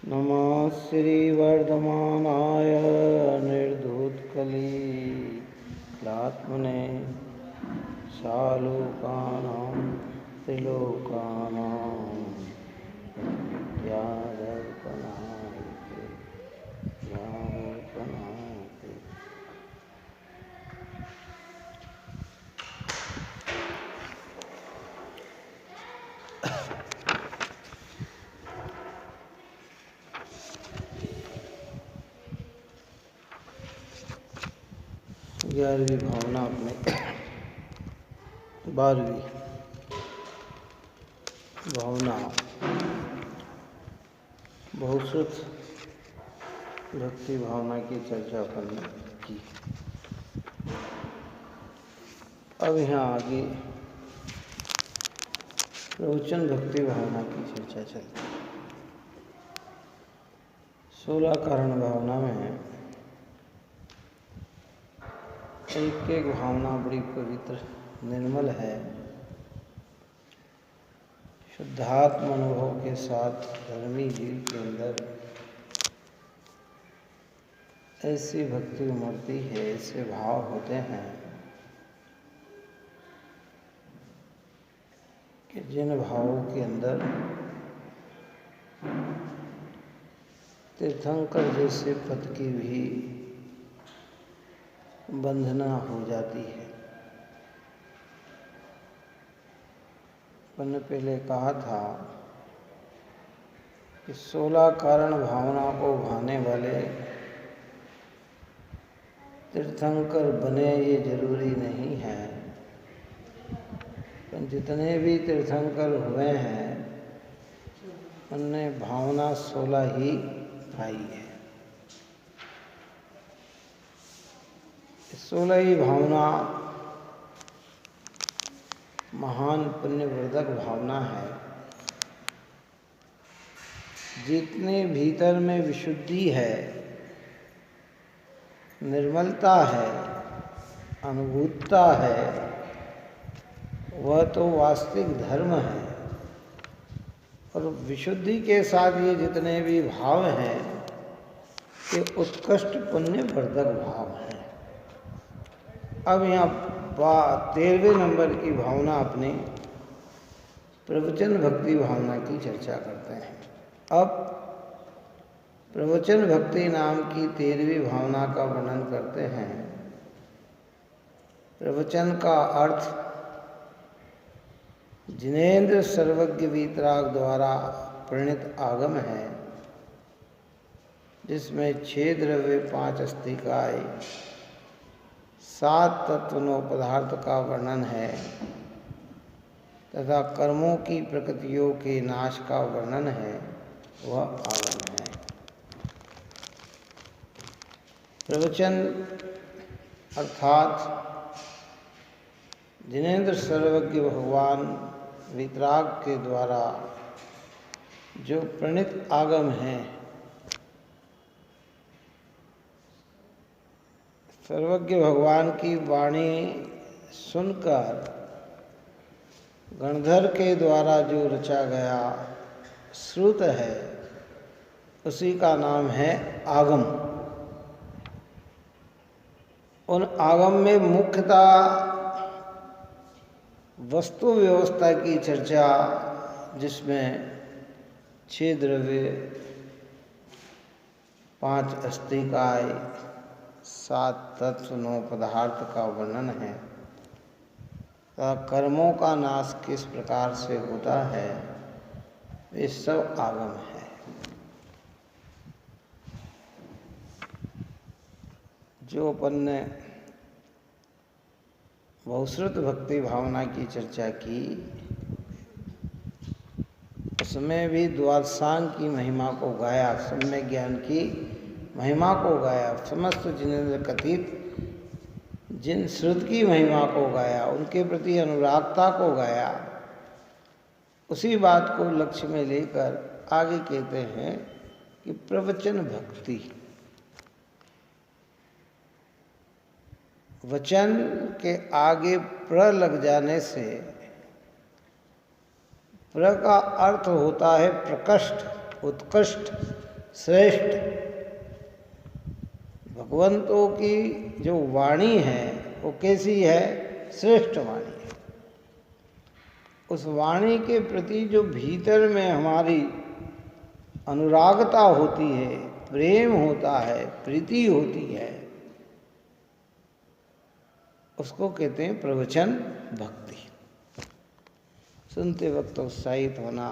नमः श्रीवर्धमानाय निर्धूतकलिलात्मने सालोकानां त्रिलोकानां विद्यादर्पणाय ज्ञानोपनाय। 11वीं भावना अपने 12वीं भावना बहुश्रुत भक्ति भावना की चर्चा अपन की। अब यहाँ आगे प्रवचन भक्ति भावना की चर्चा चलती है। 16 कारण भावना में एक एक भावना बड़ी पवित्र निर्मल है। शुद्धात्म अनुभव के साथ धर्मी जीव के अंदर ऐसी भक्ति उमड़ती है, ऐसे भाव होते हैं कि जिन भावों के अंदर तीर्थंकर जैसे पद की भी बंधना हो जाती है। मैंने पहले कहा था कि 16 कारण भावना को भाने वाले तीर्थंकर बने ये जरूरी नहीं है, पर जितने भी तीर्थंकर हुए हैं उनने भावना 16 ही पाई है। 16 ही भावना महान पुण्यवर्धक भावना है। जितने भीतर में विशुद्धि है, निर्मलता है, अनुभूतता है, वह तो वास्तविक धर्म है। और विशुद्धि के साथ ये जितने भी भाव हैं ये उत्कृष्ट पुण्यवर्धक भाव हैं। अब यहाँ 13वें नंबर की भावना अपने प्रवचन भक्ति भावना की चर्चा करते हैं। अब प्रवचन भक्ति नाम की 13वीं भावना का वर्णन करते हैं। प्रवचन का अर्थ जिनेन्द्र सर्वज्ञ वीतराग द्वारा प्रणीत आगम है, जिसमें 6 द्रव्य 5 अस्तिकाय 7 तत्वनों पदार्थ का वर्णन है तथा कर्मों की प्रकृतियों के नाश का वर्णन है, वह आगम है। प्रवचन अर्थात जिनेन्द्र सर्वज्ञ भगवान वीतराग के द्वारा जो प्रणीत आगम है, सर्वज्ञ भगवान की वाणी सुनकर गणधर के द्वारा जो रचा गया श्रुत है, उसी का नाम है आगम। उन आगम में मुख्यतः वस्तु व्यवस्था की चर्चा, जिसमें 6 द्रव्य 5 अस्तिकाय 7 तत्व 9 पदार्थ का वर्णन है तथा कर्मों का नाश किस प्रकार से होता है, ये सब आगम है। जो अपन ने बहुश्रुत भक्ति भावना की चर्चा की, उसमें भी द्वादशांग की महिमा को गाया, सम्यक ज्ञान की महिमा को गाया, समस्त जिनेन्द्र कथित जिन श्रुत की महिमा को गाया, उनके प्रति अनुरागता को गाया। उसी बात को लक्ष्य में लेकर आगे कहते हैं कि प्रवचन भक्ति, वचन के आगे प्र लग जाने से प्र का अर्थ होता है प्रकृष्ट, उत्कृष्ट, श्रेष्ठ भगवंतों की जो वाणी है वो कैसी है? श्रेष्ठ वाणी है। उस वाणी के प्रति जो भीतर में हमारी अनुरागता होती है, प्रेम होता है, प्रीति होती है, उसको कहते हैं प्रवचन भक्ति। सुनते वक्त उत्साहित होना,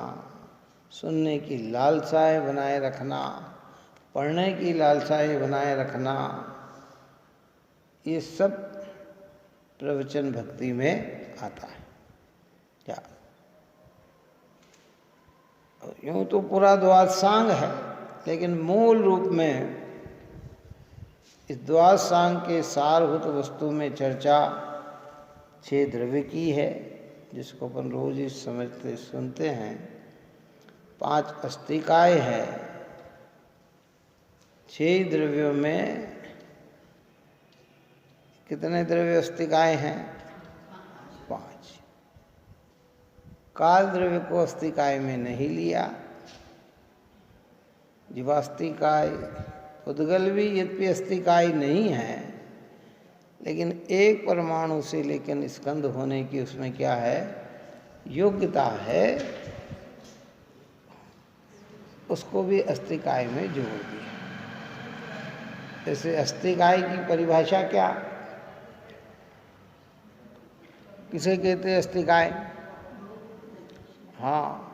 सुनने की लालसाएं बनाए रखना, पढ़ने की लालसाएं बनाए रखना, ये सब प्रवचन भक्ति में आता है। क्या यूं तो पूरा द्वादशांग है, लेकिन मूल रूप में इस द्वादशांग के सारभूत वस्तु में चर्चा 6 द्रव्य की है, जिसको अपन रोज ही समझते सुनते हैं। 5 अस्तिकाय है। 6 द्रव्यों में कितने द्रव्य अस्तिकाय हैं? 5। काल द्रव्य को अस्तिकाय में नहीं लिया। जीवास्तिकाय, उद्गल भी यद्यपि अस्तिकाय नहीं है, लेकिन एक परमाणु से लेकिन स्कंद होने की उसमें क्या है? योग्यता है। उसको भी अस्तिकाय में जोड़ दिया। जैसे अस्तिकाय की परिभाषा क्या, किसे कहते हैं अस्तिकाय? हाँ,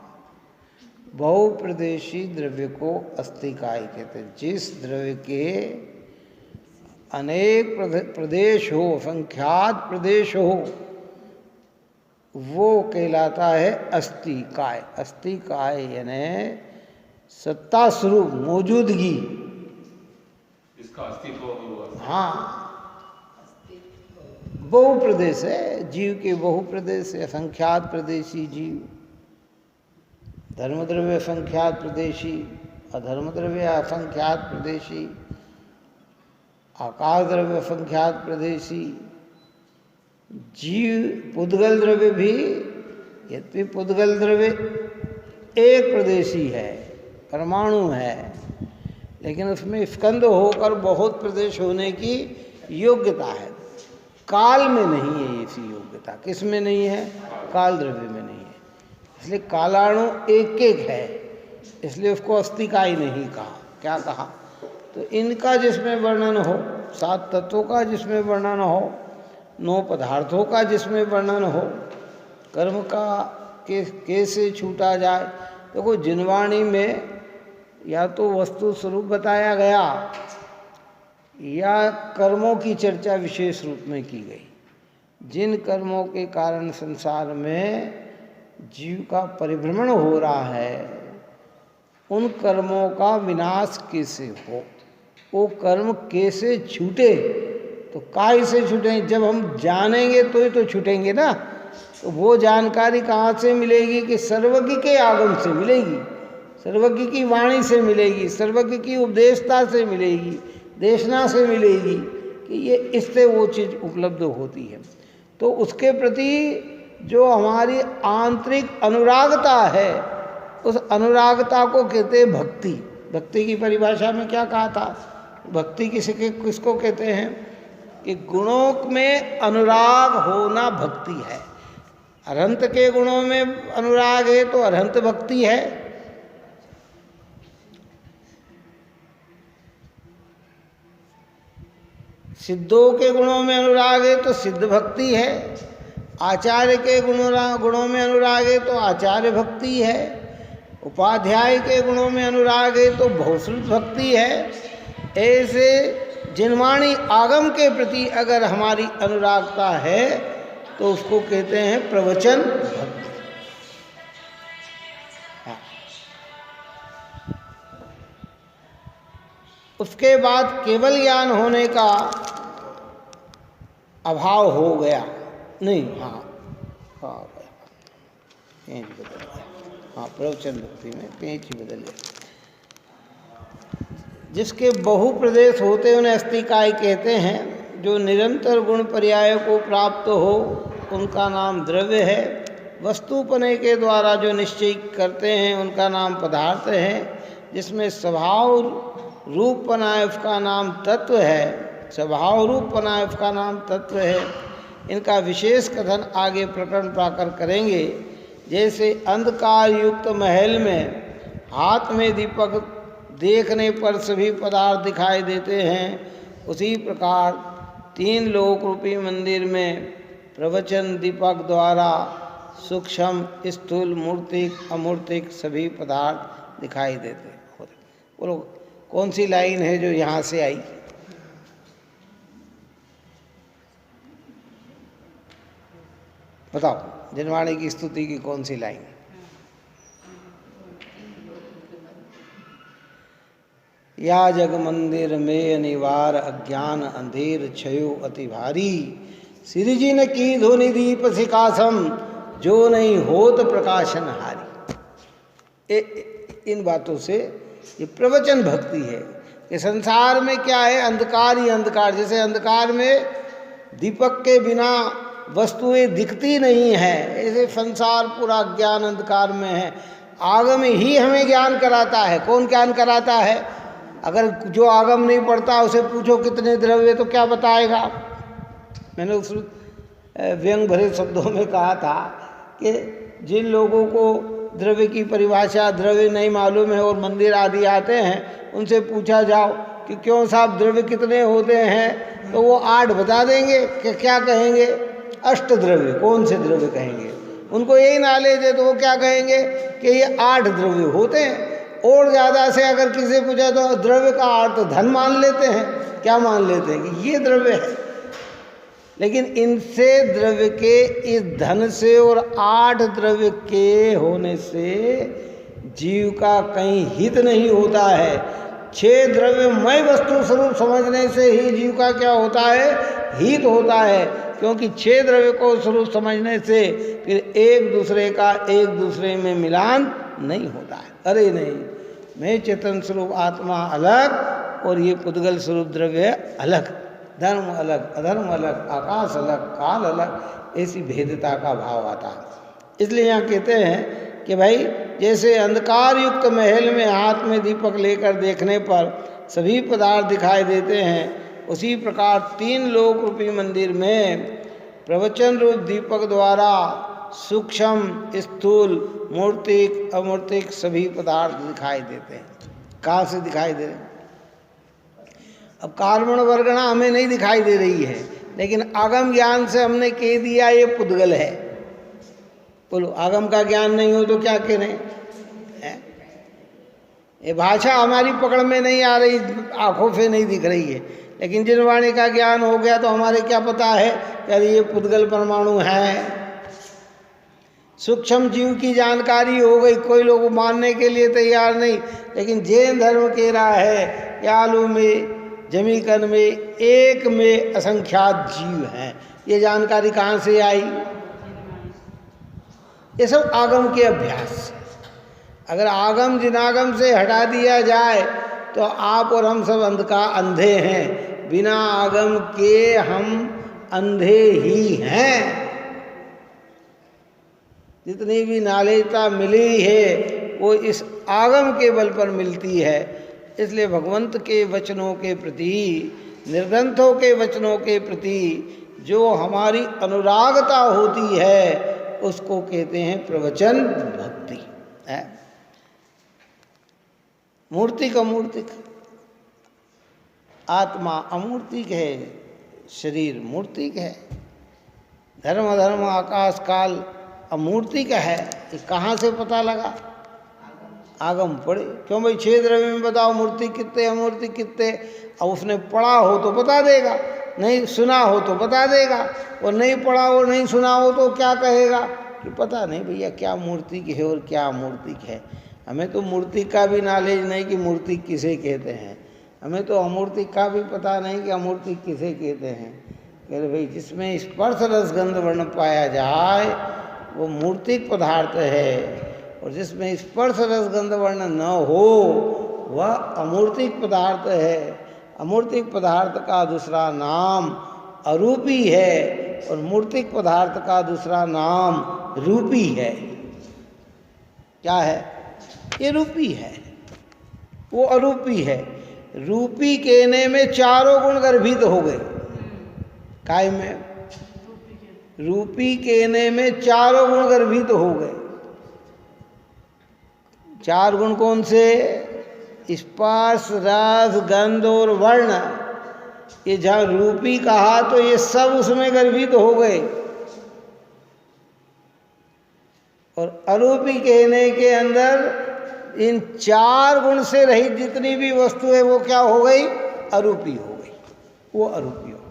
बहुप्रदेशी द्रव्य को अस्तिकाय कहते हैं। जिस द्रव्य के अनेक प्रदेश हो, संख्यात प्रदेश हो, वो कहलाता है अस्तिकाय। अस्तिकाय यानी सत्ता स्वरूप मौजूदगी, इसका अस्तित्व हुआ। हाँ, बहुप्रदेश है, जीव के बहुप्रदेश है, असंख्यात प्रदेशी जीव। धर्मद्रव्य असंख्यात प्रदेशी, अधर्मद्रव्य असंख्यात प्रदेशी, आकाश द्रव्य असंख्यात प्रदेशी, जीव पुद्गल द्रव्य भी, यद्यपि पुद्गल द्रव्य एक प्रदेशी है, परमाणु है, लेकिन उसमें स्कंद होकर बहुत प्रदेश होने की योग्यता है। काल में नहीं है ऐसी योग्यता। किस में नहीं है? काल द्रव्य में नहीं है। इसलिए कालाणु एक एक है, इसलिए उसको अस्तिकाय नहीं कहा। क्या कहा? तो इनका जिसमें वर्णन हो, 7 तत्वों का जिसमें वर्णन हो, 9 पदार्थों का जिसमें वर्णन हो, कर्म का कैसे छूटा जाए। देखो, जिनवाणी में या तो वस्तु स्वरूप बताया गया या कर्मों की चर्चा विशेष रूप में की गई। जिन कर्मों के कारण संसार में जीव का परिभ्रमण हो रहा है, उन कर्मों का विनाश कैसे हो, वो कर्म कैसे छूटे, तो काहे से छूटे? जब हम जानेंगे तो ही तो छूटेंगे ना। तो वो जानकारी कहाँ से मिलेगी? कि सर्वज्ञ के आगम से मिलेगी, सर्वज्ञ की वाणी से मिलेगी, सर्वज्ञ की उपदेशता से मिलेगी, देशना से मिलेगी, कि ये इससे वो चीज़ उपलब्ध होती है। तो उसके प्रति जो हमारी आंतरिक अनुरागता है, उस अनुरागता को कहते हैं भक्ति। भक्ति की परिभाषा में क्या कहा था? भक्ति किसको कहते हैं? कि गुणों में अनुराग होना भक्ति है। अरहंत के गुणों में अनुराग है तो अरहंत भक्ति है। सिद्धों के गुणों में अनुराग है तो सिद्ध भक्ति है। आचार्य के गुणों में अनुराग है तो आचार्य भक्ति है। उपाध्याय के गुणों में अनुराग है तो बहुश्रुत भक्ति है। ऐसे जिनवाणी आगम के प्रति अगर हमारी अनुरागता है तो उसको कहते हैं प्रवचन भक्ति। हाँ। उसके बाद केवल ज्ञान होने का अभाव हो गया नहीं। हाँ, पेंच बदल गया। हाँ, प्रवचन भक्ति में पेंच ही बदल गया। जिसके बहुप्रदेश होते उन्हें अस्तिकाय कहते हैं। जो निरंतर गुण पर्याय को प्राप्त हो उनका नाम द्रव्य है। वस्तुपने के द्वारा जो निश्चय करते हैं उनका नाम पदार्थ है। जिसमें स्वभाव रूप पना उसका नाम तत्व है, स्वभाव रूप पना उसका नाम तत्व है। इनका विशेष कथन आगे प्रकरण पाकर करेंगे। जैसे अंधकार युक्त महल में हाथ में दीपक देखने पर सभी पदार्थ दिखाई देते हैं, उसी प्रकार तीन लोक रूपी मंदिर में प्रवचन दीपक द्वारा सूक्ष्म, स्थूल, मूर्तिक, अमूर्तिक सभी पदार्थ दिखाई देते हैं। बोलो कौन सी लाइन है जो यहाँ से आई? बताओ, जनवाणी की स्तुति की कौन सी लाइन? या जग मंदिर में अनिवार अज्ञान अंधेर छयो अति भारी, सिरजी न की धुनि दीप सिकासम, जो नहीं होत प्रकाशन हारी। इन बातों से ये प्रवचन भक्ति है कि संसार में क्या है, अंधकार ही अंधकार। जैसे अंधकार में दीपक के बिना वस्तुएं दिखती नहीं है, ऐसे संसार पूरा ज्ञान अंधकार में है। आगम ही हमें ज्ञान कराता है। कौन ज्ञान कराता है? अगर जो आगम नहीं पढ़ता उसे पूछो कितने द्रव्य, तो क्या बताएगा? मैंने उस व्यंग भरे शब्दों में कहा था कि जिन लोगों को द्रव्य की परिभाषा, द्रव्य नहीं मालूम है और मंदिर आदि आते हैं, उनसे पूछा जाओ कि क्यों साहब द्रव्य कितने होते हैं, तो वो 8 बता देंगे। कि क्या कहेंगे? अष्ट द्रव्य। कौन से द्रव्य कहेंगे? उनको यही नॉलेज है तो वो क्या कहेंगे कि ये 8 द्रव्य होते हैं। और ज़्यादा से अगर किसी से पूछा तो द्रव्य का अर्थ धन मान लेते हैं। क्या मान लेते हैं कि ये द्रव्य है। लेकिन इनसे द्रव्य के, इस धन से और 8 द्रव्य के होने से जीव का कहीं हित नहीं होता है। 6 द्रव्यमय वस्तु स्वरूप समझने से ही जीव का क्या होता है? हित होता है। क्योंकि 6 द्रव्य को स्वरूप समझने से फिर एक दूसरे का एक दूसरे में मिलान नहीं होता है। अरे नहीं, मैं चेतन स्वरूप आत्मा अलग और ये पुद्गल स्वरूप द्रव्य अलग, धर्म अलग, अधर्म अलग, आकाश अलग, काल अलग, ऐसी भेदता का भाव आता है। इसलिए यहाँ कहते हैं कि भाई जैसे अंधकार युक्त महल में हाथ में दीपक लेकर देखने पर सभी पदार्थ दिखाई देते हैं, उसी प्रकार 3 लोक रूपी मंदिर में प्रवचन रूप दीपक द्वारा सूक्ष्म, स्थूल, मूर्तिक, अमूर्तिक सभी पदार्थ दिखाई देते हैं। कहाँ से दिखाई दे रहे हैं? अब कार्बन वर्गणा हमें नहीं दिखाई दे रही है, लेकिन आगम ज्ञान से हमने कह दिया ये पुद्गल है। बोलो, आगम का ज्ञान नहीं हो तो क्या करें? ये भाषा हमारी पकड़ में नहीं आ रही, आंखों से नहीं दिख रही है, लेकिन जिनवाणी का ज्ञान हो गया तो हमारे क्या पता है कि ये पुद्गल परमाणु है। सूक्ष्म जीव की जानकारी हो गई। कोई लोग मानने के लिए तैयार नहीं, लेकिन जैन धर्म कह रहा है कि आलू में, जमीकन में, एक में असंख्यात जीव हैं। ये जानकारी कहाँ से आई? ये सब आगम के अभ्यास। अगर आगम जिनागम से हटा दिया जाए तो आप और हम सब अंधे हैं। बिना आगम के हम अंधे ही हैं। जितनी भी नालेजता मिली है वो इस आगम के बल पर मिलती है। इसलिए भगवंत के वचनों के प्रति, निर्ग्रंथों के वचनों के प्रति जो हमारी अनुरागता होती है उसको कहते हैं प्रवचन भक्ति है। मूर्तिक अमूर्तिक, आत्मा अमूर्तिक है, शरीर मूर्तिक है, धर्म अधर्म आकाश काल अमूर्तिक है। ये कहाँ से पता लगा? आगम पढ़े। क्यों भाई 6 द्रव्य में बताओ मूर्ति कितने, अमूर्ति कितने। अब उसने पढ़ा हो तो बता देगा, नहीं सुना हो तो बता देगा, और नहीं पढ़ा हो नहीं सुना हो तो क्या कहेगा कि पता नहीं भैया क्या मूर्तिक है और क्या अमूर्तिक है। हमें तो मूर्तिक का भी नॉलेज नहीं कि मूर्तिक किसे कहते हैं। हमें तो अमूर्तिक का भी पता नहीं कि अमूर्तिक किसे कहते हैं। कह भाई जिसमें स्पर्श रसगंध वर्ण पाया जाए वो मूर्तिक पदार्थ है, और जिसमें स्पर्श रसगंध वर्ण न हो वह अमूर्तिक पदार्थ है। अमूर्तिक पदार्थ का दूसरा नाम अरूपी है और मूर्तिक पदार्थ का दूसरा नाम रूपी है। क्या है? ये रूपी है। वो अरूपी है। रूपी कहने में चारों गुण गर्भित हो गए। काय में? रूपी कहने में चारों गुण गर्भित हो गए। चार गुण कौन से? स्पर्श, रस, गंध और वर्ण। ये जहाँ रूपी कहा तो ये सब उसमें गर्भित हो गए। और अरूपी कहने के अंदर इन चार गुण से रहित जितनी भी वस्तु है वो क्या हो गई? अरूपी हो गई। वो अरूपी हो गई।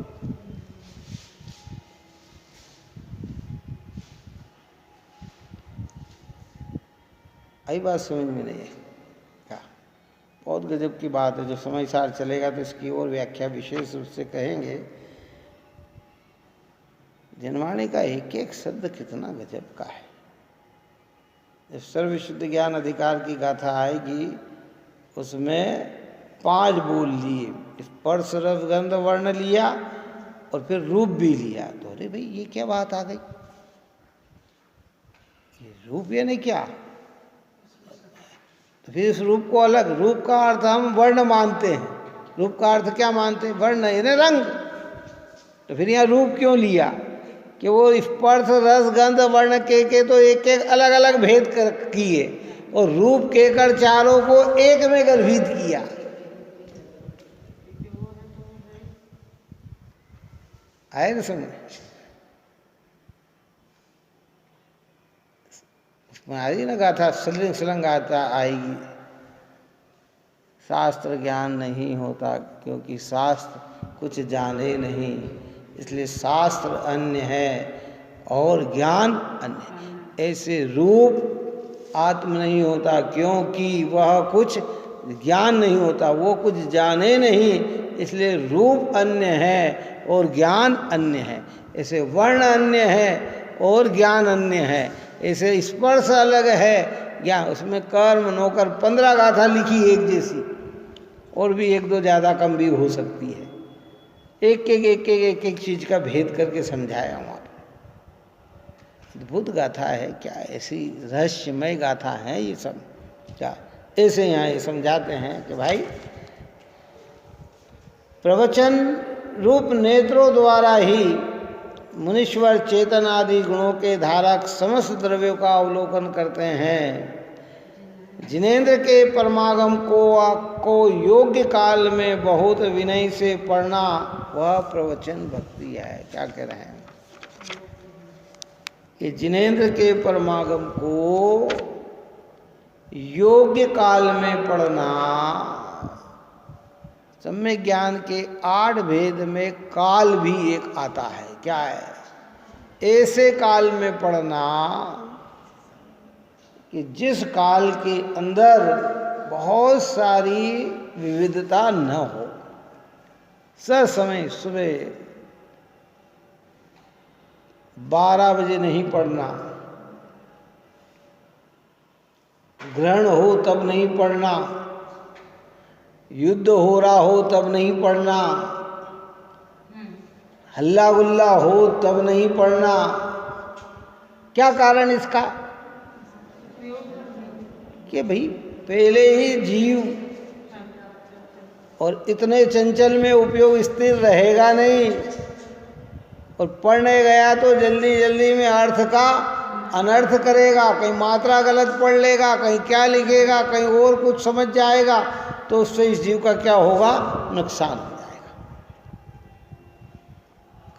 आई बात समझ में नहीं है क्या? बहुत गजब की बात है। जो समय सार चलेगा तो इसकी और व्याख्या विशेष रूप से कहेंगे। जनवाणी का एक एक शब्द कितना गजब का है। जब सर्वशुद्ध ज्ञान अधिकार की गाथा आएगी उसमें 5 बोल लिए, स्पर्श, रस, गंध, वर्ण लिया और फिर रूप भी लिया। तो अरे भाई ये क्या बात आ गई? ये रूप यानी क्या? तो फिर इस रूप को अलग, रूप का अर्थ हम वर्ण मानते हैं। रूप का अर्थ क्या मानते हैं? वर्ण यानी रंग। तो फिर यहाँ रूप क्यों लिया? कि वो स्पर्श, रस, गंध, वर्ण के तो एक एक अलग अलग भेद कर किए और रूप के कर चारों को एक में गर्भित किया। आए ना समझ? उसमें आएगी ना गाथा, सलंग गाथा आएगी। शास्त्र ज्ञान नहीं होता क्योंकि शास्त्र कुछ जाने नहीं, इसलिए शास्त्र अन्य है और ज्ञान अन्य। ऐसे रूप आत्म नहीं होता क्योंकि वह कुछ ज्ञान नहीं होता, वो कुछ जाने नहीं, इसलिए रूप अन्य है और ज्ञान अन्य है। ऐसे वर्ण अन्य है और ज्ञान अन्य है। ऐसे स्पर्श अलग है, ज्ञान। उसमें कर्म, नौकर 15 गाथा लिखी एक जैसी, और भी 1-2 ज़्यादा कम भी हो सकती है। एक एक चीज का भेद करके समझाया वहाँ पर। अद्भुत गाथा है क्या? ऐसी रहस्यमय गाथा है ये सब क्या? ऐसे यहाँ ये समझाते हैं कि भाई प्रवचन रूप नेत्रों द्वारा ही मुनीश्वर चेतन आदि गुणों के धारक समस्त द्रव्यों का अवलोकन करते हैं। जिनेंद्र के परमागम को योग्य काल में बहुत विनय से पढ़ना वह प्रवचन भक्ति है। क्या कह रहे हैं कि जिनेंद्र के परमागम को योग्य काल में पढ़ना। सम्यक ज्ञान के 8 भेद में काल भी एक आता है। क्या है? ऐसे काल में पढ़ना कि जिस काल के अंदर बहुत सारी विविधता न हो। समय सुबह 12 बजे नहीं पढ़ना, ग्रहण हो तब नहीं पढ़ना, युद्ध हो रहा हो तब नहीं पढ़ना, हल्ला गुल्ला हो तब नहीं पढ़ना। क्या कारण इसका? कि भाई पहले ही जीव और इतने चंचल में उपयोग स्थिर रहेगा नहीं, और पढ़ने गया तो जल्दी जल्दी में अर्थ का अनर्थ करेगा। कहीं मात्रा गलत पढ़ लेगा, कहीं क्या लिखेगा, कहीं और कुछ समझ जाएगा, तो उससे इस जीव का क्या होगा? नुकसान हो जाएगा।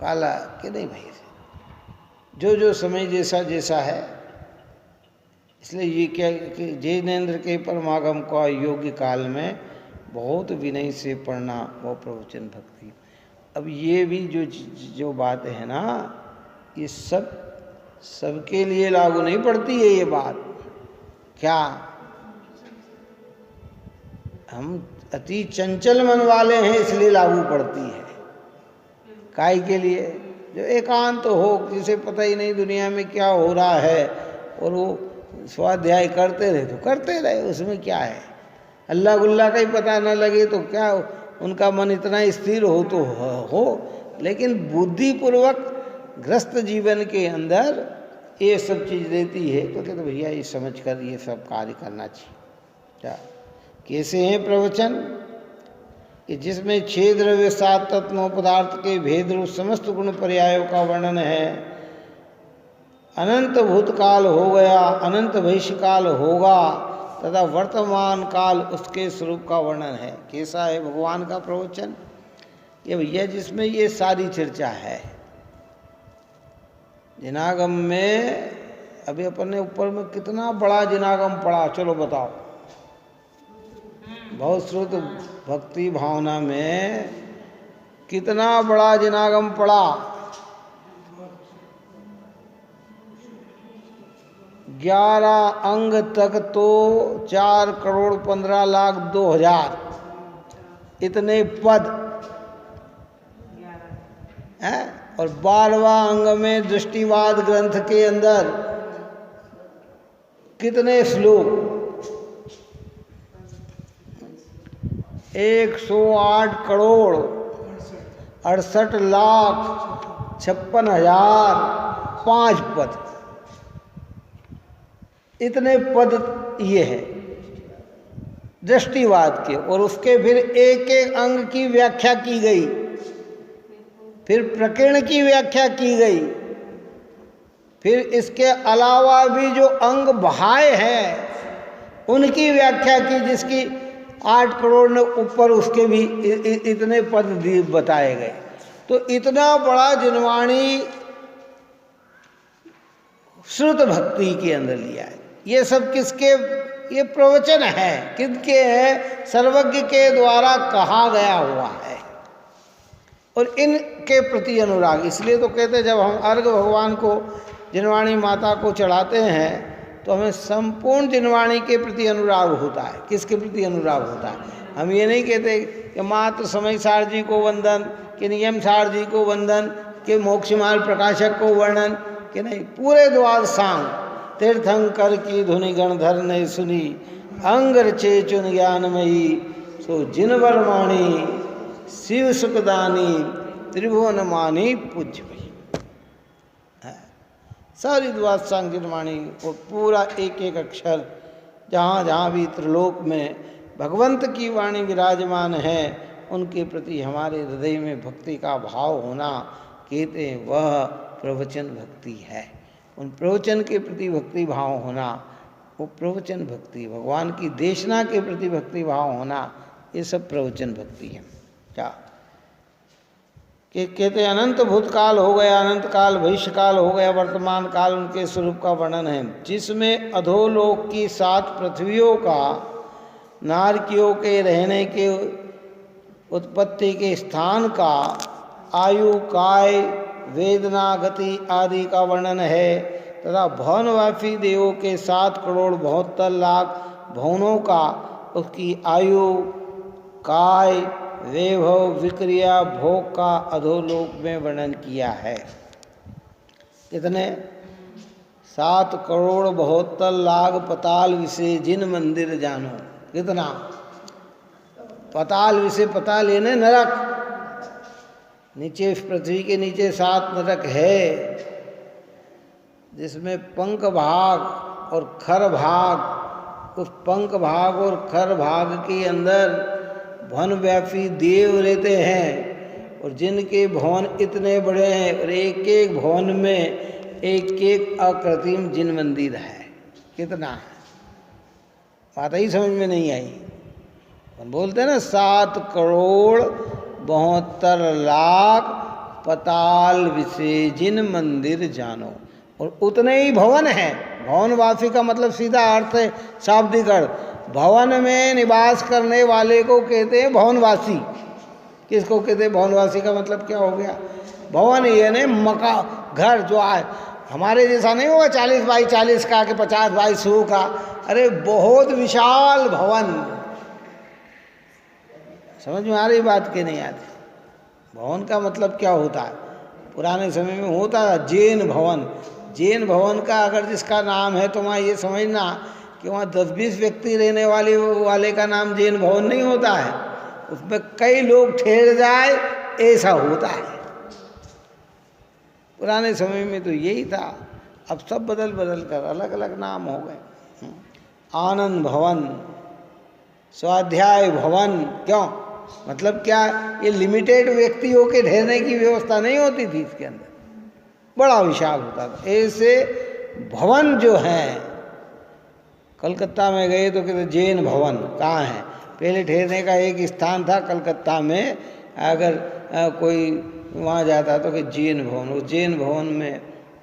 काला कि नहीं भाई? जो समय जैसा जैसा है, इसलिए ये क्या कि जिनेंद्र के परमागम का योग्य काल में बहुत विनय से पढ़ना वो प्रवचन भक्ति। अब ये भी जो बात है ना, ये सबके लिए लागू नहीं पड़ती है ये बात। क्या हम अति चंचल मन वाले हैं इसलिए लागू पड़ती है? काय के लिए? जो एकांत हो, जिसे पता ही नहीं दुनिया में क्या हो रहा है, और वो स्वाध्याय करते रहे तो करते रहे, उसमें क्या है? अल्लाह गुल्ला का ही पता न लगे तो क्या, उनका मन इतना स्थिर हो तो हो, लेकिन बुद्धिपूर्वक ग्रस्त जीवन के अंदर ये सब चीज़ रहती है तो कहते भैया ये समझ कर ये सब कार्य करना चाहिए। क्या कैसे हैं प्रवचन? कि जिसमें 6 द्रव्य 7 तत्वों पदार्थ के भेद रूप समस्त गुण पर्यायों का वर्णन है। अनंत भूतकाल हो गया, अनंत भविष्यकाल होगा तथा वर्तमान काल उसके स्वरूप का वर्णन है। कैसा है भगवान का प्रवचन? ये भैया जिसमें ये सारी चर्चा है। जिनागम में अभी अपन ने ऊपर में कितना बड़ा जिनागम पढ़ा, चलो बताओ। बहुत श्रुत भक्ति भावना में कितना बड़ा जिनागम पढ़ा। 11 अंग तक तो 4,15,02,000 इतने पद हैं। और 12वां अंग में दृष्टिवाद ग्रंथ के अंदर कितने श्लोक? 108,68,56,05 पद, इतने पद ये है दृष्टिवाद के। और उसके फिर एक एक अंग की व्याख्या की गई, फिर प्रकीर्ण की व्याख्या की गई, फिर इसके अलावा भी जो अंग बाह्य हैं उनकी व्याख्या की, जिसकी 8 करोड़ ने ऊपर उसके भी इतने पद बताए गए। तो इतना बड़ा जिनवाणी श्रुत भक्ति के अंदर लिया है। ये सब किसके? ये प्रवचन है किसके हैं? सर्वज्ञ के द्वारा कहा गया हुआ है। और इनके प्रति अनुराग, इसलिए तो कहते हैं जब हम अर्घ भगवान को जिनवाणी माता को चढ़ाते हैं तो हमें संपूर्ण जिनवाणी के प्रति अनुराग होता है। किसके प्रति अनुराग होता है? हम ये नहीं कहते कि मात्र समय सार जी को वंदन, कि नियम सार जी को वंदन, कि मोक्ष मार्ग प्रकाशक को वर्णन, कि नहीं। पूरे द्वार सांग तीर्थंकर की धुनि गणधर ने सुनी, अंग रचे चुन ज्ञानमयी, सो जिनवर माणी शिव सुखदानी, त्रिभुवन मानी पूज्य भई। सारी द्वार सांग जिनवाणी और पूरा एक एक अक्षर, जहाँ जहाँ भी त्रिलोक में भगवंत की वाणी विराजमान है उनके प्रति हमारे हृदय में भक्ति का भाव होना, कहते हैं वह प्रवचन भक्ति है। उन प्रवचन के प्रति भक्ति भाव होना, वो प्रवचन भक्ति, भगवान की देशना के प्रति भक्ति भाव होना, ये सब प्रवचन भक्ति है। क्या कि कहते हैं अनंत भूतकाल हो गया, अनंत काल भविष्य काल हो गया, वर्तमान काल उनके स्वरूप का वर्णन है। जिसमें अधोलोक की 7 पृथ्वियों का, नारकियों के रहने के, उत्पत्ति के स्थान का, आयु, काय, वेदना, गति आदि का वर्णन है तथा भवनवासी देवों के 7,72,00,000 भवनों का, उसकी आयु, काय, वैभव, विक्रिया, भोग का अधोलोक में वर्णन किया है। कितने? 7,72,00,000 पताल विषय जिन मंदिर जानो। कितना? पताल विषय, पताल यानी नरक, नीचे पृथ्वी के नीचे 7 नरक है, जिसमें पंख भाग और खर भाग, उस पंख भाग और खर भाग के अंदर भवन व्यापी देव रहते हैं। और जिनके भवन इतने बड़े हैं और एक एक भवन में एक एक अकृत्रिम जिन मंदिर है। कितना है? बात ही समझ में नहीं आई। हम बोलते हैं ना 7,72,00,000 पताल विषय जिन मंदिर जानो। और उतने ही भवन हैं। भवनवासी का मतलब सीधा अर्थ है, शाब्दिक अर्थ, भवन में निवास करने वाले को कहते हैं भवनवासी। किसको कहते हैं? भवनवासी का मतलब क्या हो गया? भवन यानी मका, घर जो है हमारे जैसा नहीं होगा 40 बाई 40 का कि 50 बाई 100 का। अरे बहुत विशाल भवन। समझ में आ रही बात कि नहीं आती? भवन का मतलब क्या होता है? पुराने समय में होता था जैन भवन। जैन भवन का अगर जिसका नाम है तो वहाँ ये समझना कि वहाँ 10-20 व्यक्ति रहने वाले का नाम जैन भवन नहीं होता है, उसमें कई लोग ठहर जाए ऐसा होता है। पुराने समय में तो यही था। अब सब बदल बदल कर अलग अलग नाम हो गए। आनंद भवन, स्वाध्याय भवन। क्यों? मतलब क्या, ये लिमिटेड व्यक्तियों के ठहरने की व्यवस्था नहीं होती थी इसके अंदर, बड़ा विशाल होता था। ऐसे भवन जो हैं, कलकत्ता में गए तो कहते जैन भवन कहाँ है? पहले ठहरने का एक स्थान था कलकत्ता में, अगर कोई वहाँ जाता तो कि जैन भवन। उस जैन भवन में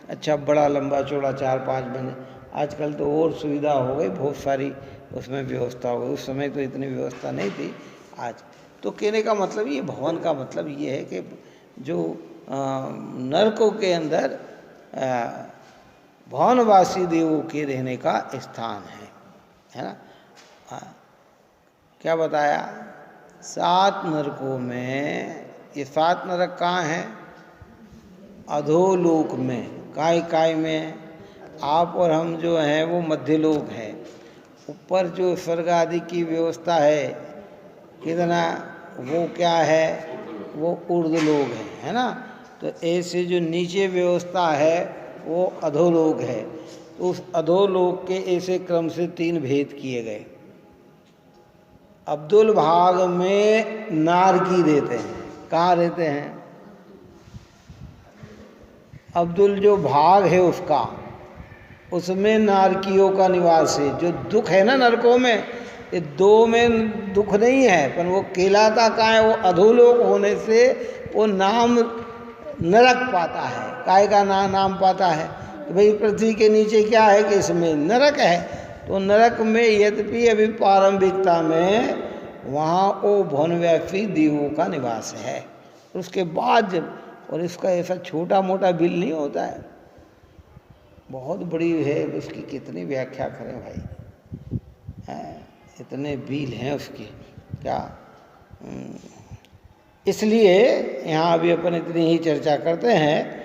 अच्छा बड़ा लंबा चौड़ा 4-5 बने। आजकल तो और सुविधा हो गई, बहुत सारी उसमें व्यवस्था हो गई। उस समय तो इतनी व्यवस्था नहीं थी। आज तो कहने का मतलब, ये भवन का मतलब ये है कि जो नरकों के अंदर भवनवासी देवों के रहने का स्थान है ना। क्या बताया? 7 नरकों में, ये 7 नरक कहाँ हैं? अधोलोक में। काय में? आप और हम जो हैं वो मध्यलोक है। ऊपर जो स्वर्ग आदि की व्यवस्था है कितना, वो क्या है? वो ऊर्ध्वलोक है ना। तो ऐसे जो नीचे व्यवस्था है वो अधोलोक है। तो उस अधोलोक के ऐसे क्रम से 3 भेद किए गए। अब्दुल भाग में नारकी रहते हैं। कहाँ रहते हैं? अब्दुल जो भाग है उसका, उसमें नारकियों का निवास है। जो दुख है ना नरकों में, ये 2 में दुख नहीं है, पर वो कहलाता कहाँ है? वो अधोलोक होने से वो नाम नरक पाता है। काय का नाम पाता है कि भाई पृथ्वी के नीचे क्या है कि इसमें नरक है। तो नरक में यद्यपि अभी प्रारंभिकता में वहाँ वो भवनव्यापी देवों का निवास है। उसके बाद जब, और इसका ऐसा छोटा मोटा बिल नहीं होता है, बहुत बड़ी है उसकी। कितनी व्याख्या करें भाई, इतने बिल हैं उसके क्या। इसलिए यहाँ अभी अपन इतनी ही चर्चा करते हैं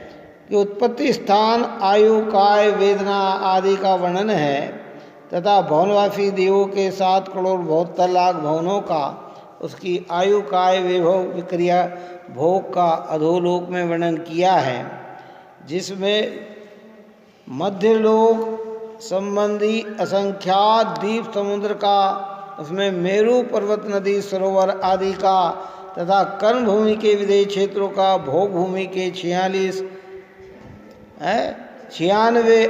कि उत्पत्ति स्थान, आयु, काय, वेदना आदि का वर्णन है तथा भवनवासी देवों के 7 करोड़ 72 लाख भवनों का, उसकी आयु, काय, वैभव, विक्रिया, भोग का अधोलोक में वर्णन किया है, जिसमें मध्यलोक संबंधी असंख्यात द्वीप समुद्र का, उसमें मेरु पर्वत, नदी, सरोवर आदि का तथा कर्म भूमि के विदेश क्षेत्रों का, भोग भूमि के 96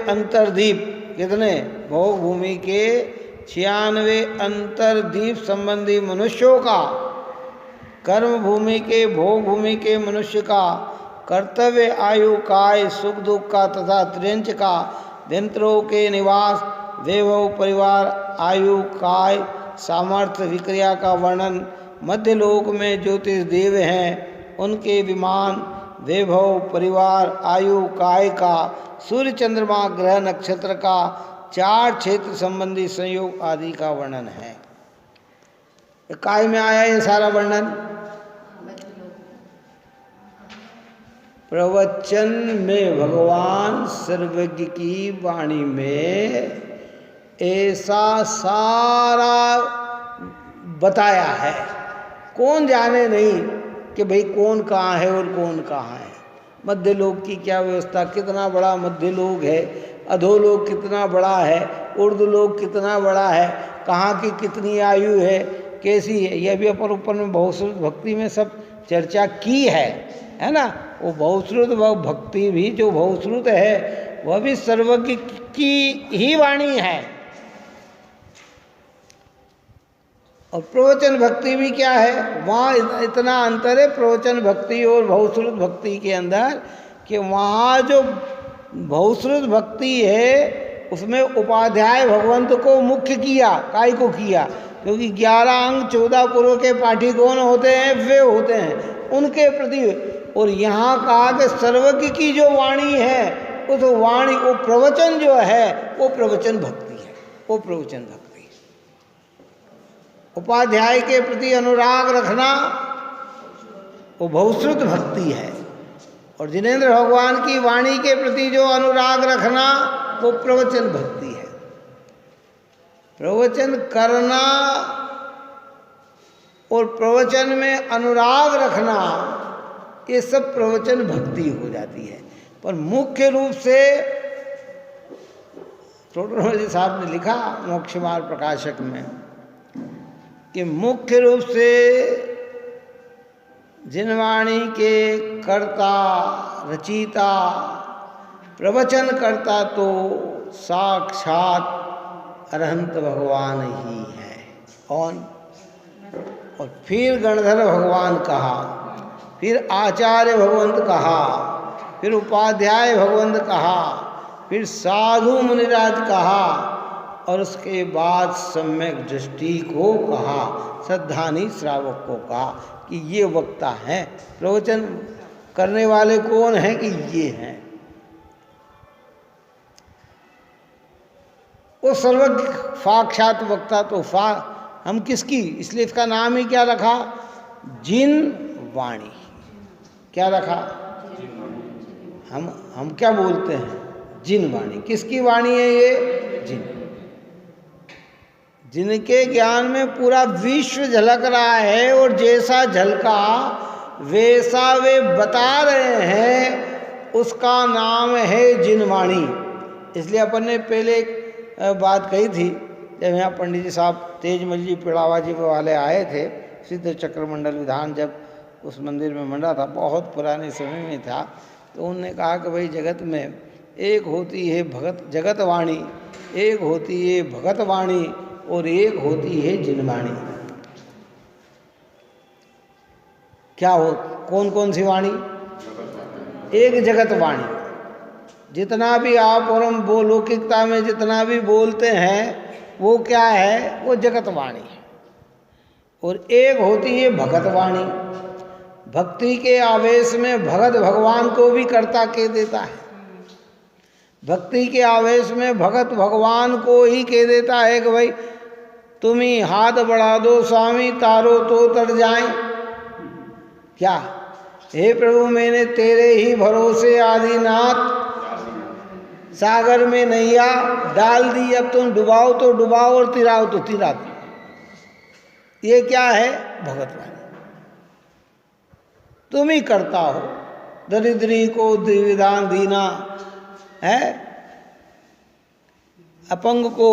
अंतर्द्वीप, कितने? भोग भूमि के 96 अंतर्द्वीप संबंधी मनुष्यों का, कर्म भूमि के, भोग भूमि के मनुष्य का, कर्तव्य, आयु, काय, सुख दुख का तथा त्रियंच का, यंत्रों के निवास, वैभव, परिवार, आयु, काय, सामर्थ्य, विक्रिया का वर्णन, मध्यलोक में ज्योतिष देव हैं उनके विमान, वैभव, परिवार, आयु, काय का, सूर्य, चंद्रमा, ग्रह, नक्षत्र का, 4 क्षेत्र संबंधी संयोग आदि का वर्णन है। काय में आया ये सारा वर्णन? प्रवचन में भगवान सर्वज्ञ की वाणी में ऐसा सारा बताया है। कौन जाने नहीं कि भाई कौन कहाँ है और कौन कहाँ है। मध्यलोक की क्या व्यवस्था, कितना बड़ा मध्यलोक है, अधोलोक कितना बड़ा है, ऊर्ध्वलोक कितना बड़ा है, कहाँ की कितनी आयु है, कैसी है, यह भी अपन ऊपर में बहुश्रुत भक्ति में सब चर्चा की है ना। वो बहुश्रुत भक्ति भी, जो बहुश्रुत है वह भी सर्वज्ञ की ही वाणी है। और प्रवचन भक्ति भी क्या है, वहाँ इतना अंतर है प्रवचन भक्ति और बहुश्रुत भक्ति के अंदर, कि वहाँ जो बहुश्रुत भक्ति है उसमें उपाध्याय भगवंत को मुख्य किया। काय को किया? क्योंकि 11 अंग 14 पुरों के पाठी कौन होते हैं? वे होते हैं, उनके प्रति। और यहाँ कहा कि सर्वज्ञ की जो वाणी है, उस वाणी, वो प्रवचन जो है वो प्रवचन भक्ति है, वो प्रवचन भक्ति। उपाध्याय के प्रति अनुराग रखना वो बहुश्रुत भक्ति है, और जिनेंद्र भगवान की वाणी के प्रति जो अनुराग रखना वो प्रवचन भक्ति है। प्रवचन करना और प्रवचन में अनुराग रखना, ये सब प्रवचन भक्ति हो जाती है। पर मुख्य रूप से टोटल साहब ने लिखा मोक्षमार्ग प्रकाशक में कि मुख्य रूप से जिनवाणी के कर्ता, रचयिता, प्रवचन करता तो साक्षात अरहंत भगवान ही है। और फिर गणधर भगवान कहा, फिर आचार्य भगवंत कहा, फिर उपाध्याय भगवंत कहा, फिर साधु मुनिराज कहा, और उसके बाद सम्यक दृष्टि को कहा, श्रद्धानी श्रावक को कहा कि ये वक्ता हैं। प्रवचन करने वाले कौन हैं? कि ये हैं। वो सर्वज्ञ साक्षात वक्ता तो हम किसकी, इसलिए इसका नाम ही क्या रखा? जिन वाणी। क्या रखा? हम क्या बोलते हैं? जिन वाणी। किसकी वाणी है ये? जिन। जिनके ज्ञान में पूरा विश्व झलक रहा है, और जैसा झलका वैसा वे बता रहे हैं, उसका नाम है जिनवाणी। इसलिए अपन ने पहले एक बात कही थी, जब यहाँ पंडित जी साहब तेजमल जी पिड़ावा जी वाले आए थे, सिद्ध चक्र मंडल विधान जब उस मंदिर में मंडा था, बहुत पुराने समय में था, तो उन्होंने कहा कि भाई जगत में एक होती है जगत वाणी, एक होती है भगत वाणी, और एक होती है जिनवाणी। क्या हो? कौन कौन सी वाणी? एक जगत वाणी। जितना भी आप और हम लौकिकता में जितना भी बोलते हैं वो क्या है? वो जगत वाणी है। और एक होती है भगत वाणी। भक्ति के आवेश में भगत भगवान को भी कर्ता कह देता है। भक्ति के आवेश में भगत भगवान को ही कह देता है कि भाई तुम ही हाथ बढ़ा दो स्वामी, तारो तो तर जाए। क्या? हे प्रभु, मैंने तेरे ही भरोसे आदिनाथ सागर में नैया डाल दी, अब तुम डुबाओ तो डुबाओ और तिराओ तो तिरा दो। ये क्या है? भगतवाणी। तुम ही करता हो। दरिद्री को विधान दीना है, अपंग को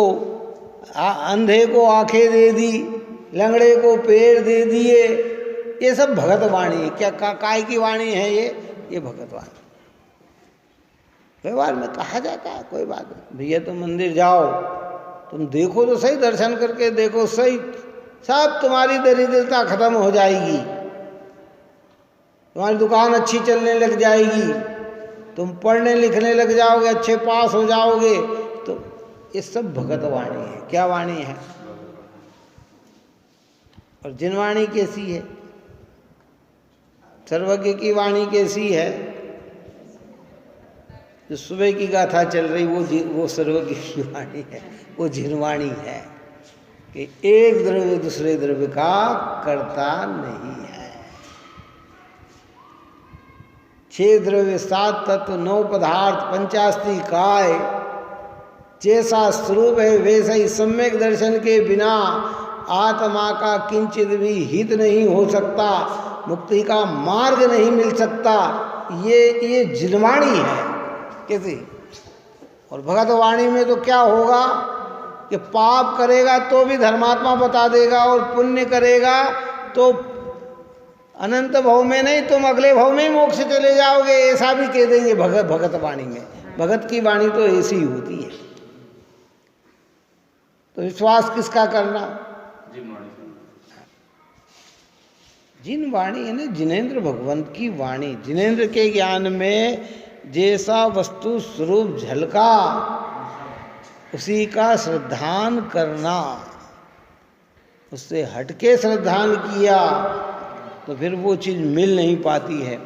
अंधे को आंखें दे दी, लंगड़े को पैर दे दिए। ये सब भगत वाणी है। क्या काय की वाणी है ये भगत वाणी। व्यवहार में कहा जाता है, कोई बात नहीं भैया, तुम मंदिर जाओ, तुम देखो तो सही, दर्शन करके देखो सही, सब तुम्हारी दरिद्रता खत्म हो जाएगी, तुम्हारी दुकान अच्छी चलने लग जाएगी, तुम पढ़ने लिखने लग जाओगे, अच्छे पास हो जाओगे। तो ये सब भगत वाणी है। क्या वाणी है? और जिनवाणी कैसी है? सर्वज्ञ की वाणी कैसी है? जो सुबह की गाथा चल रही वो सर्वज्ञ की वाणी है, वो जिनवाणी है कि एक द्रव्य दूसरे द्रव्य का कर्ता नहीं है। 6 द्रव्य 7 तत्व 9 पदार्थ 85 काय, जैसा स्वरूप है वैसा ही सम्यक दर्शन के बिना आत्मा का किंचित भी हित नहीं हो सकता, मुक्ति का मार्ग नहीं मिल सकता। ये जिनवाणी है। कैसी? और भगत वाणी में तो क्या होगा कि पाप करेगा तो भी धर्मात्मा बता देगा, और पुण्य करेगा तो अनंत भव में नहीं, तुम अगले भव में ही मोक्ष चले जाओगे, ऐसा भी कह देंगे भगत वाणी में। भगत की वाणी तो ऐसी ही होती है। तो विश्वास किसका करना? जिन वाणी है ना, जिनेंद्र भगवंत की वाणी। जिनेंद्र के ज्ञान में जैसा वस्तु स्वरूप झलका उसी का श्रद्धान करना, उससे हटके श्रद्धान किया तो फिर वो चीज़ मिल नहीं पाती है।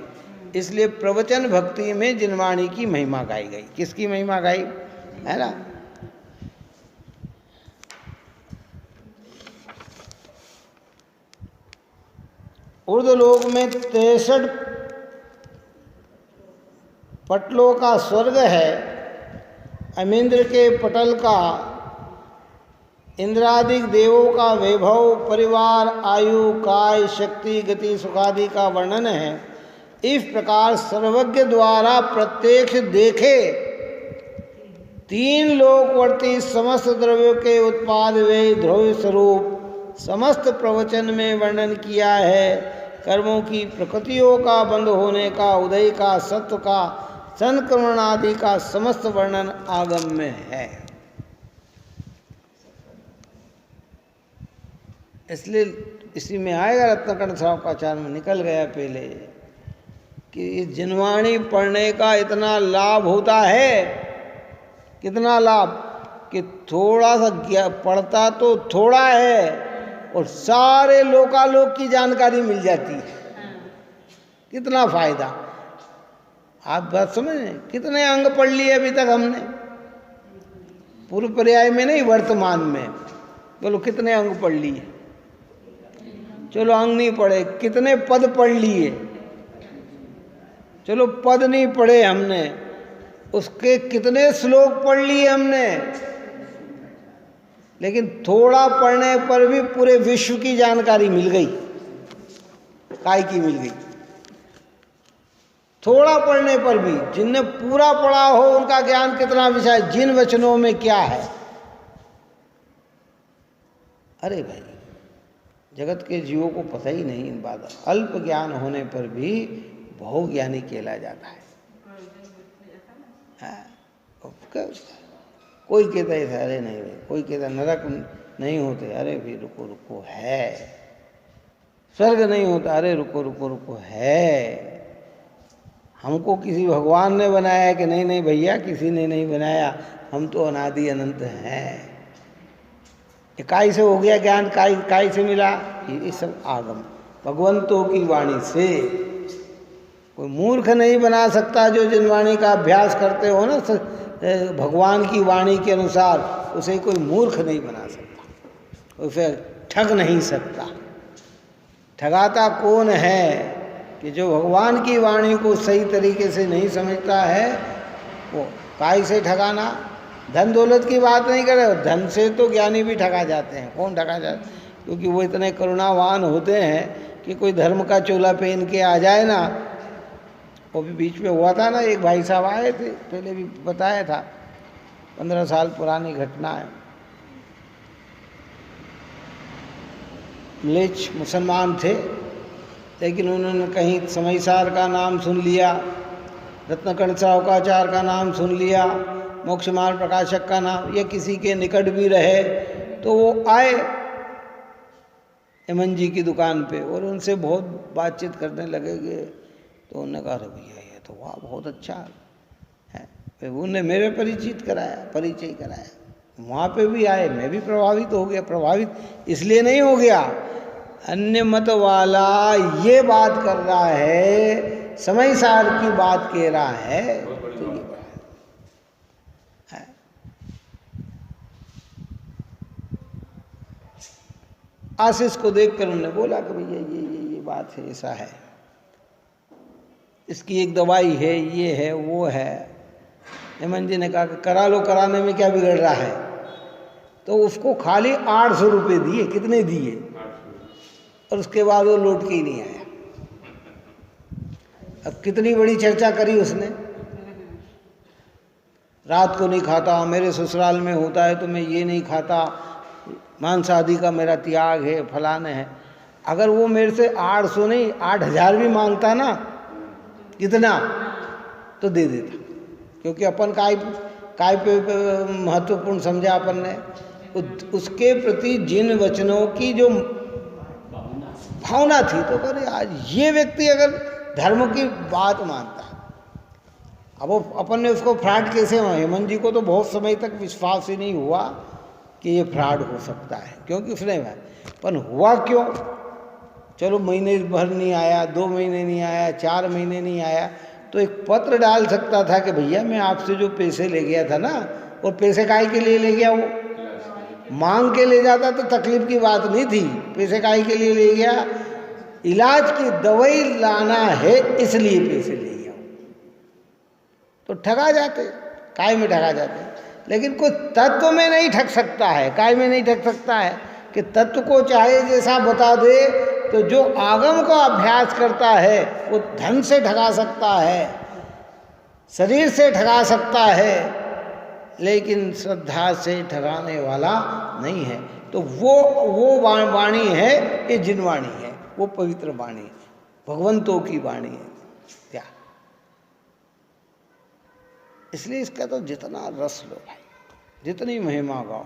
इसलिए प्रवचन भक्ति में जिनवाणी की महिमा गाई गई। किसकी महिमा गाई? है ना? ऊर्ध्वलोक में 63 पटलों का स्वर्ग है। अमिंद्र के पटल का, इंद्रादिक देवों का वैभव, परिवार, आयु, काय, शक्ति, गति, सुखादि का वर्णन है। इस प्रकार सर्वज्ञ द्वारा प्रत्यक्ष देखे 3 लोकवर्ती समस्त द्रव्यों के उत्पाद वे द्रव्य स्वरूप समस्त प्रवचन में वर्णन किया है। कर्मों की प्रकृतियों का बंद होने का, उदय का, सत्व का, संक्रमण आदि का समस्त वर्णन आगम में है। इसलिए इसी में आएगा रत्नकण सावकाचार में निकल गया पहले कि इस जिनवाणी पढ़ने का इतना लाभ होता है, कितना लाभ कि थोड़ा सा पढ़ता तो थोड़ा है और सारे लोकालोक की जानकारी मिल जाती है। कितना फायदा, आप बात समझ रहे हैं? कितने अंग पढ़ लिए अभी तक हमने, पूर्व पर्याय में नहीं, वर्तमान में। बोलो कितने अंग पढ़ लिए? चलो अंग नहीं पढ़े, कितने पद पढ़ लिए? चलो पद नहीं पढ़े हमने, उसके कितने श्लोक पढ़ लिए हमने। लेकिन थोड़ा पढ़ने पर भी पूरे विश्व की जानकारी मिल गई। काय की मिल गई? थोड़ा पढ़ने पर भी। जिनने पूरा पढ़ा हो उनका ज्ञान कितना विषय, जिन वचनों में क्या है। अरे भाई, जगत के जीवों को पता ही नहीं इन बातों। अल्प ज्ञान होने पर भी बहुज्ञानी कहला जाता है। कोई कहता है अरे नहीं भाई, कोई कहता नरक नहीं होते, अरे भी रुको रुको है। स्वर्ग नहीं होता, अरे रुको रुको रुको है। हमको किसी भगवान ने बनाया कि नहीं? नहीं भैया, किसी ने नहीं बनाया, हम तो अनादि अनंत हैं। काय से हो गया ज्ञान? काय से मिला? ये सब आगम भगवंतों की वाणी से। कोई मूर्ख नहीं बना सकता। जो जिन वाणी का अभ्यास करते हो ना भगवान की वाणी के अनुसार, उसे कोई मूर्ख नहीं बना सकता, उसे ठग नहीं सकता। ठगाता कौन है? कि जो भगवान की वाणी को सही तरीके से नहीं समझता है, वो काय से ठगाना। धन दौलत की बात नहीं करे, धन से तो ज्ञानी भी ठगा जाते हैं। कौन ठगा जाते हैं? क्योंकि वो इतने करुणावान होते हैं कि कोई धर्म का चोला पहन के आ जाए ना। वो भी बीच में हुआ था ना, एक भाई साहब आए थे, पहले भी बताया था, 15 साल पुरानी घटना है। म्लेच्छ मुसलमान थे, लेकिन उन्होंने कहीं समयसार का नाम सुन लिया, रत्नकण सावकाचार्य का नाम सुन लिया, मोक्ष मार्ग प्रकाशक का नाम, या किसी के निकट भी रहे, तो वो आए हेमंत जी की दुकान पे और उनसे बहुत बातचीत करने लगेंगे। तो उन्होंने कहा, अरे भैया ये तो वाह बहुत अच्छा है। फिर उन्होंने मेरे परिचय कराया। वहाँ पे भी आए, मैं भी प्रभावित हो गया। प्रभावित इसलिए नहीं हो गया, अन्य मत वाला ये बात कर रहा है, समय सार की बात कह रहा है, तो ये है। आशीष को देखकर उन्होंने बोला कि भैया ये बात है, ऐसा है, इसकी एक दवाई है, ये है, वो है। हेमंत जी ने कहा कि करा लो, कराने में क्या बिगड़ रहा है? तो उसको खाली 800 रुपये दिए। कितने दिए? और उसके बाद वो लौट के ही नहीं आया। अब कितनी बड़ी चर्चा करी उसने। रात को नहीं खाता, मेरे ससुराल में होता है तो मैं ये नहीं खाता, मांस आदि का मेरा त्याग है, फलाने है। अगर वो मेरे से 800 नहीं 8000 भी मांगता ना, कितना तो दे देता। क्योंकि अपन काय पे महत्वपूर्ण समझा अपन ने, उसके प्रति जिन वचनों की जो भावना थी, तो करे आज ये व्यक्ति अगर धर्म की बात मानता है। अब वो अपन ने उसको फ्रॉड कैसे हुआ? हेमंत जी को तो बहुत समय तक विश्वास ही नहीं हुआ कि ये फ्रॉड हो सकता है, क्योंकि उसने पर हुआ क्यों? चलो महीने भर नहीं आया, 2 महीने नहीं आया, 4 महीने नहीं आया, तो एक पत्र डाल सकता था कि भैया मैं आपसे जो पैसे ले गया था ना, और पैसे काहे के लिए ले गया? वो मांग के ले जाता तो तकलीफ की बात नहीं थी। पैसे काहे के लिए ले गया? इलाज की दवाई लाना है, इसलिए पैसे ले गया। तो ठगा जाते, काय में ठगा जाते। लेकिन कोई तत्व में नहीं ठग सकता है, काय में नहीं ठग सकता है कि तत्व को चाहे जैसा बता दे, तो जो आगम का अभ्यास करता है वो धन से ठगा सकता है, शरीर से ठगा सकता है, लेकिन श्रद्धा से ठगाने वाला नहीं है। तो वो वाणी है, ये जिनवाणी है, वो पवित्र वाणी है, भगवंतों की वाणी है क्या। इसलिए इसका तो जितना रस लो भाई, जितनी महिमा गाओ,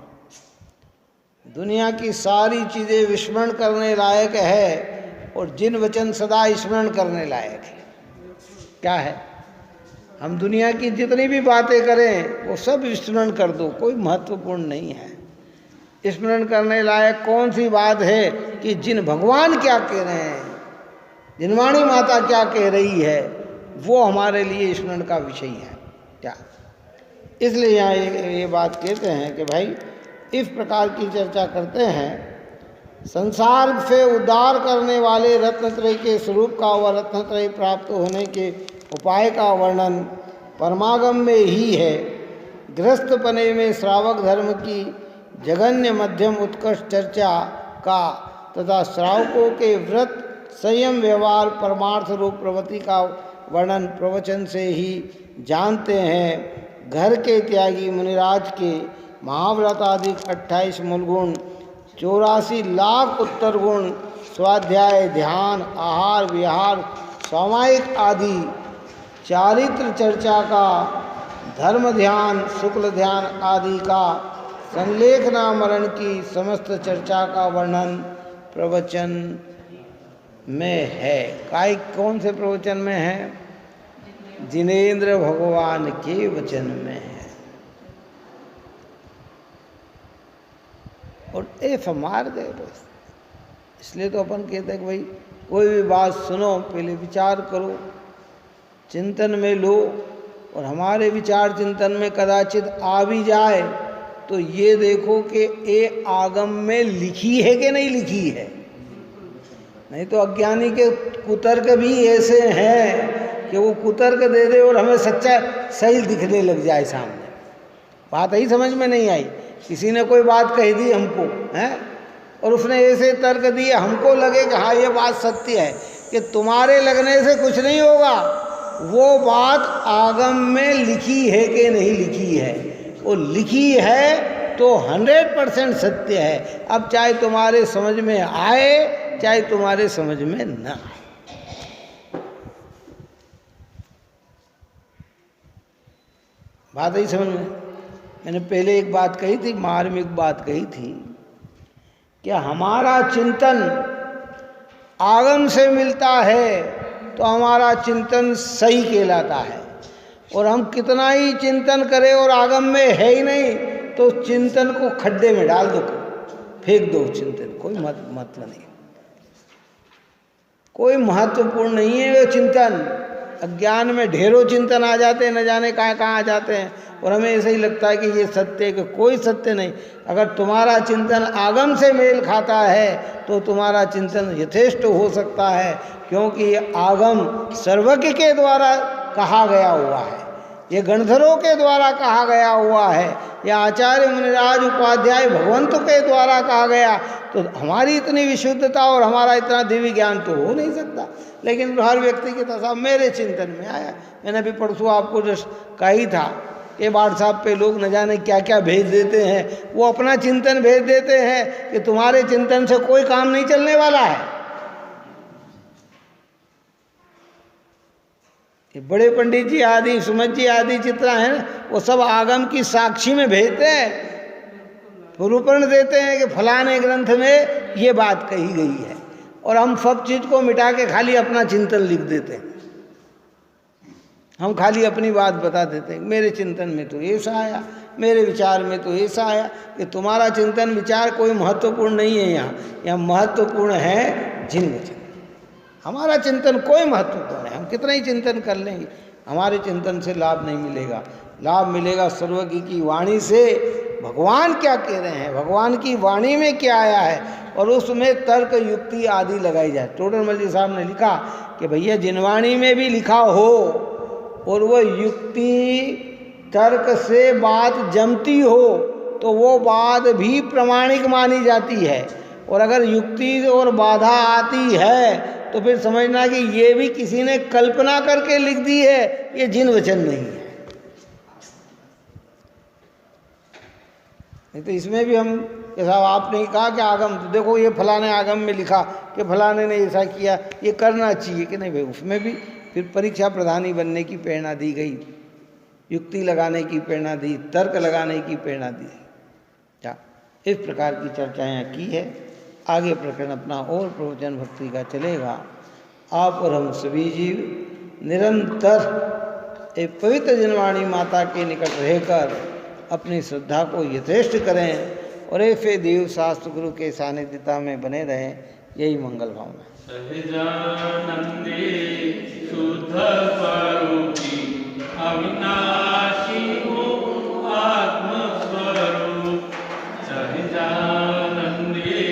दुनिया की सारी चीजें विस्मरण करने लायक है और जिन वचन सदा स्मरण करने लायक है। क्या है? हम दुनिया की जितनी भी बातें करें वो सब स्मरण कर दो, कोई महत्वपूर्ण नहीं है। स्मरण करने लायक कौन सी बात है कि जिन भगवान क्या कह रहे हैं, जिनवाणी माता क्या कह रही है, वो हमारे लिए स्मरण का विषय है क्या। इसलिए यहाँ ये बात कहते हैं कि भाई इस प्रकार की चर्चा करते हैं, संसार से उद्धार करने वाले रत्नत्रय के स्वरूप का व रत्नत्रय प्राप्त होने के उपाय का वर्णन परमागम में ही है। गृहस्थपने में श्रावक धर्म की जघन्य मध्यम उत्कृष्ट चर्चा का तथा श्रावकों के व्रत संयम व्यवहार परमार्थ रूप प्रवृत्ति का वर्णन प्रवचन से ही जानते हैं। घर के त्यागी मुनिराज के महाव्रताधिक 28 मूल गुण, 84 लाख उत्तर गुण, स्वाध्याय ध्यान आहार विहार सामायिक आदि चारित्र चर्चा का, धर्म ध्यान शुक्ल ध्यान आदि का, संलेखना मरण की समस्त चर्चा का वर्णन प्रवचन में है। काय कौन से प्रवचन में है? जिनेंद्र भगवान के वचन में है। और ये समार्ग है बस। इसलिए तो अपन कहते हैं कि भाई कोई भी बात सुनो पहले विचार करो, चिंतन में लो, और हमारे विचार चिंतन में कदाचित आ भी जाए तो ये देखो कि ये आगम में लिखी है कि नहीं लिखी है। नहीं तो अज्ञानी के कुतर्क भी ऐसे हैं कि वो कुतर्क दे दे और हमें सच्चा सही दिखने लग जाए सामने। बात ही समझ में नहीं आई, किसी ने कोई बात कह दी हमको हैं, और उसने ऐसे तर्क दिए हमको लगे कि हाँ ये बात सत्य है, कि तुम्हारे लगने से कुछ नहीं होगा, वो बात आगम में लिखी है कि नहीं लिखी है। वो लिखी है तो 100% सत्य है। अब चाहे तुम्हारे समझ में आए चाहे तुम्हारे समझ में न आए, बात ही समझ में। मैंने पहले एक बात कही थी, मार्मिक बात कही थी कि हमारा चिंतन आगम से मिलता है तो हमारा चिंतन सही कहलाता है, और हम कितना ही चिंतन करें और आगम में है ही नहीं तो चिंतन को खड्डे में डाल दो, फेंक दो चिंतन, कोई महत्व नहीं, कोई महत्वपूर्ण नहीं है वो चिंतन। अज्ञान में ढेरों चिंतन आ जाते हैं, न जाने कहाँ कहाँ आ जाते हैं, और हमें ऐसा ही लगता है कि ये सत्य है, कि कोई सत्य नहीं। अगर तुम्हारा चिंतन आगम से मेल खाता है तो तुम्हारा चिंतन यथेष्ट हो सकता है, क्योंकि ये आगम सर्वज्ञ के द्वारा कहा गया हुआ है, ये गणधरों के द्वारा कहा गया हुआ है, या आचार्य मुनिराज उपाध्याय भगवंत के द्वारा कहा गया, तो हमारी इतनी विशुद्धता और हमारा इतना दिव्य ज्ञान तो हो नहीं सकता। लेकिन हर व्यक्ति के साथ मेरे चिंतन में आया। मैंने अभी परसों आपको जो कही था कि व्हाट्सएप पे लोग न जाने क्या क्या भेज देते हैं, वो अपना चिंतन भेज देते हैं कि तुम्हारे चिंतन से कोई काम नहीं चलने वाला है। ये बड़े पंडित जी आदि सुमत जी आदि चित्रा हैं, वो सब आगम की साक्षी में भेजते हैं, निरूपण देते हैं कि फलाने ग्रंथ में ये बात कही गई है, और हम सब चीज़ को मिटा के खाली अपना चिंतन लिख देते हैं। हम खाली अपनी बात बता देते हैं, मेरे चिंतन में तो ऐसा आया, मेरे विचार में तो ऐसा आया। कि तुम्हारा चिंतन विचार कोई महत्वपूर्ण नहीं है। यहाँ महत्वपूर्ण है जिन वचन। हमारा चिंतन कोई महत्वपूर्ण है, हम कितना ही चिंतन कर लेंगे, हमारे चिंतन से लाभ नहीं मिलेगा। लाभ मिलेगा सर्वज्ञ की वाणी से। भगवान क्या कह रहे हैं, भगवान की वाणी में क्या आया है, और उसमें तर्क युक्ति आदि लगाई जाए। टोडरमल जी साहब ने लिखा कि भैया जिनवाणी में भी लिखा हो और वो युक्ति तर्क से बात जमती हो तो वो बात भी प्रमाणिक मानी जाती है, और अगर युक्ति और बाधा आती है तो फिर समझना कि ये भी किसी ने कल्पना करके लिख दी है, ये जिन वचन नहीं है। नहीं तो इसमें भी हम कि साहब आपने ही कहा कि आगम, तो देखो ये फलाने आगम में लिखा कि फलाने ने ऐसा किया, ये करना चाहिए कि नहीं भाई। उसमें भी फिर परीक्षा प्रधानी बनने की प्रेरणा दी गई, युक्ति लगाने की प्रेरणा दी, तर्क लगाने की प्रेरणा दी। क्या इस प्रकार की चर्चाएँ की है। आगे प्रकरण अपना और प्रवचन भक्ति का चलेगा। आप और हम सभी जीव निरंतर एक पवित्र जनवाणी माता के निकट रहकर अपनी श्रद्धा को यथेष्ट करें और ऐसे देव शास्त्र गुरु के सानिध्यता में बने रहें। यही मंगल भावना। सहजानंदे शुद्ध स्वरूपी अविनाशी हो आत्मस्वरूप। सहजानंदे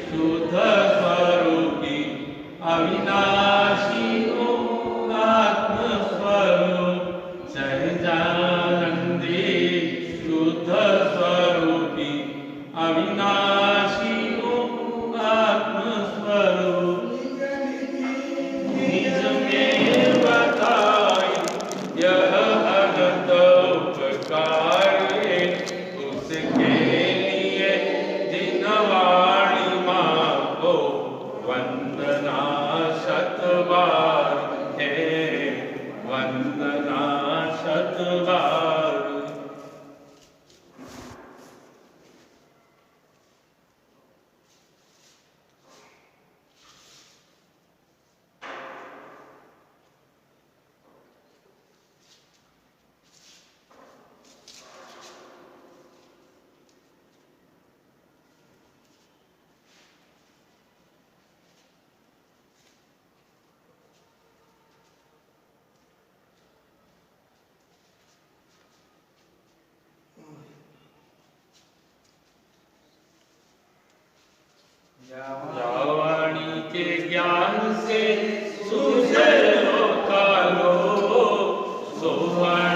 शुद्ध स्वरूपी अविनाशी हो आत्मस्वरूप। सहजानंदे शुद्ध स्वरूपी अविनाशी हो आत्मस्वरूप। निज में बताई यह अनंत उपकार है, उसके लिए जिनवाणी माँ को वंदना शत बार है, वंदना शत बार। वाणी के ज्ञान से सुझे कालो सोहन